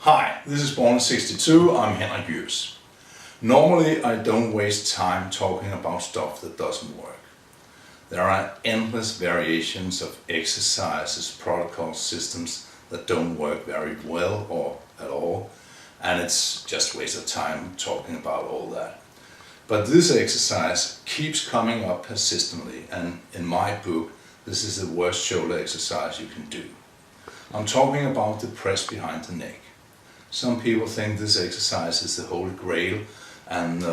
Hi, this is Born62, I'm Henrik Jøs. Normally I don't waste time talking about stuff that doesn't work. There are endless variations of exercises, protocols, systems that don't work very well or at all, and it's just a waste of time talking about all that. But this exercise keeps coming up persistently, and in my book this is the worst shoulder exercise you can do. I'm talking about the press behind the neck. Some people think this exercise is the holy grail, and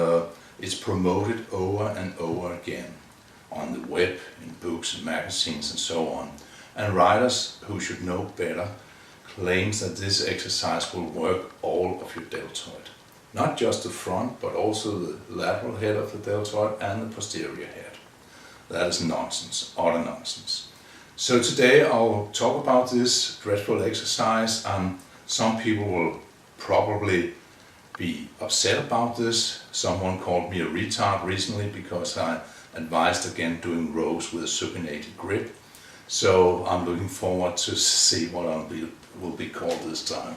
it's promoted over and over again on the web, in books and magazines and so on. And writers who should know better claims that this exercise will work all of your deltoid. Not just the front, but also the lateral head of the deltoid and the posterior head. That is nonsense, utter nonsense. So today I'll talk about this dreadful exercise, and some people will probably be upset about this. Someone called me a retard recently because I advised against doing rows with a supinated grip. So I'm looking forward to see what I will be called this time.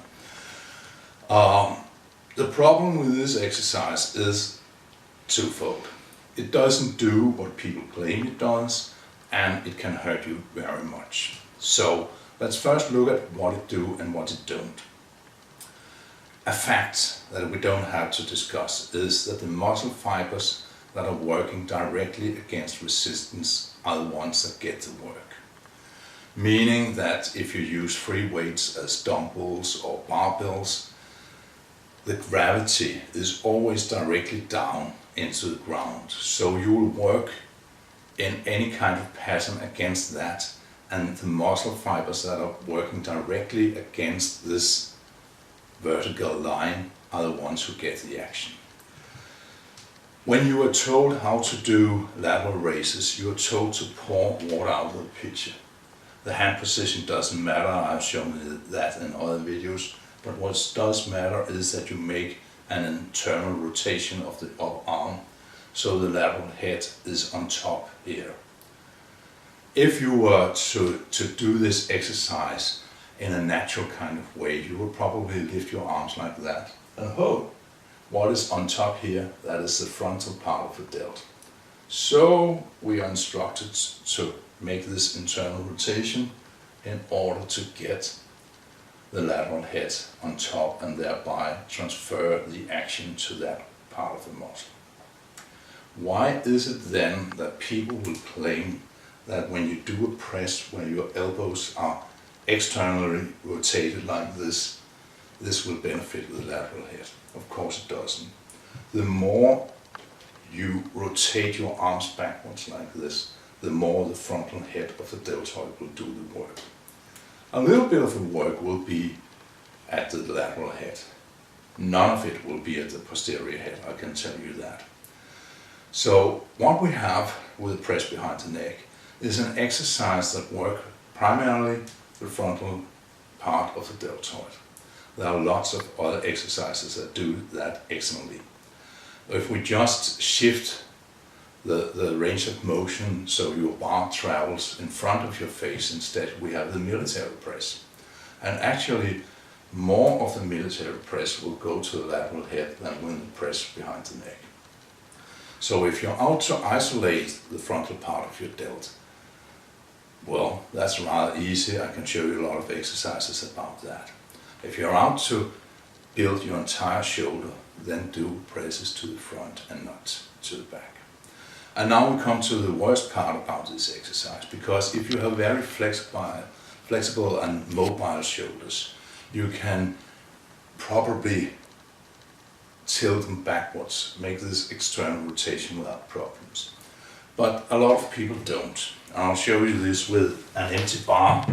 The problem with this exercise is twofold. It doesn't do what people claim it does, and it can hurt you very much. So let's first look at what it do and what it don't. A fact that we don't have to discuss is that the muscle fibers that are working directly against resistance are the ones that get the work. Meaning that if you use free weights as dumbbells or barbells, the gravity is always directly down into the ground. So you will work in any kind of pattern against that, and the muscle fibers that are working directly against this vertical line are the ones who get the action. When you are told how to do lateral raises, you are told to pour water out of the pitcher. The hand position doesn't matter, I've shown you that in other videos, but what does matter is that you make an internal rotation of the upper arm, so the lateral head is on top here. If you were to do this exercise in a natural kind of way, you will probably lift your arms like that and hold. What is on top here, that is the frontal part of the delt. So we are instructed to make this internal rotation in order to get the lateral head on top and thereby transfer the action to that part of the muscle. Why is it then that people will claim that when you do a press where your elbows are externally rotated like this, this will benefit the lateral head? Of course it doesn't. The more you rotate your arms backwards like this, the more the frontal head of the deltoid will do the work. A little bit of the work will be at the lateral head. None of it will be at the posterior head, I can tell you that. So what we have with the press behind the neck is an exercise that works primarily the frontal part of the deltoid. There are lots of other exercises that do that excellently. If we just shift the range of motion so your bar travels in front of your face, instead we have the military press. And actually more of the military press will go to the lateral head than when the press behind the neck. So if you're out to isolate the frontal part of your delt, well, that's rather easy. I can show you a lot of exercises about that. If you're out to build your entire shoulder, then do presses to the front and not to the back. And now we come to the worst part about this exercise, because if you have very flexible and mobile shoulders, you can probably tilt them backwards, make this external rotation without problems. But a lot of people don't. I'll show you this with an empty bar.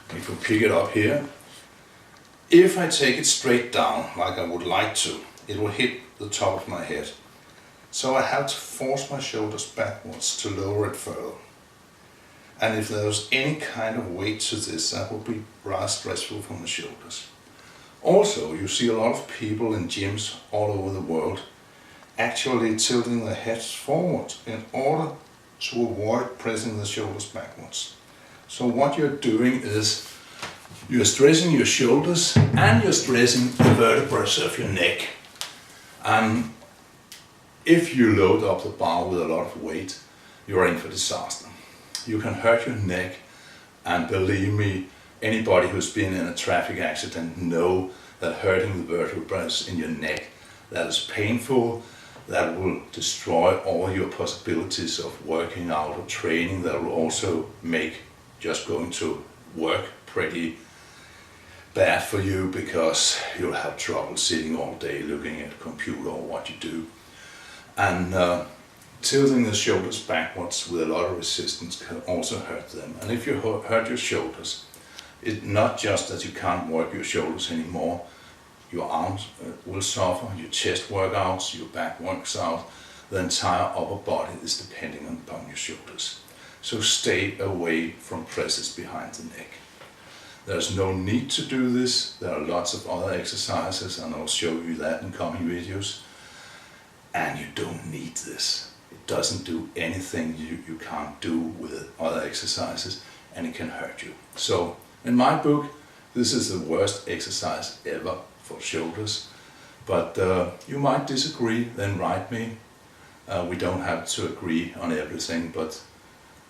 If you pick it up here, if I take it straight down like I would like to, it will hit the top of my head. So I have to force my shoulders backwards to lower it further. And if there's any kind of weight to this, that will be rather stressful for my shoulders. Also, you see a lot of people in gyms all over the world actually tilting their heads forward in order to avoid pressing the shoulders backwards. So what you're doing is You're stressing your shoulders and you're stressing the vertebrae of your neck. And if you load up the bar with a lot of weight, you're in for disaster. You can hurt your neck, and believe me, anybody who's been in a traffic accident know that hurting the vertebrae in your neck, that is painful, that will destroy all your possibilities of working out or training, that will also make just going to work pretty bad for you because you'll have trouble sitting all day looking at a computer or what you do. And tilting the shoulders backwards with a lot of resistance can also hurt them. And if you hurt your shoulders, it's not just that you can't work your shoulders anymore, your arms will suffer, your chest workouts, your back works out, the entire upper body is depending upon your shoulders. So stay away from presses behind the neck. There's no need to do this. There are lots of other exercises and I'll show you that in coming videos. And you don't need this. It doesn't do anything you can't do with other exercises, and it can hurt you. So in my book, this is the worst exercise ever for shoulders. But you might disagree, then write me. We don't have to agree on everything, but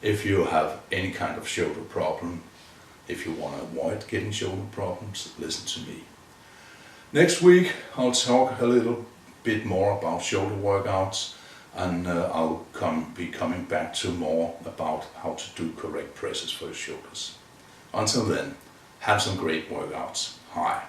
if you have any kind of shoulder problem, if you want to avoid getting shoulder problems, listen to me. Next week I'll talk a little bit more about shoulder workouts, and I'll be coming back to more about how to do correct presses for your shoulders. Until then, have some great workouts. Hi.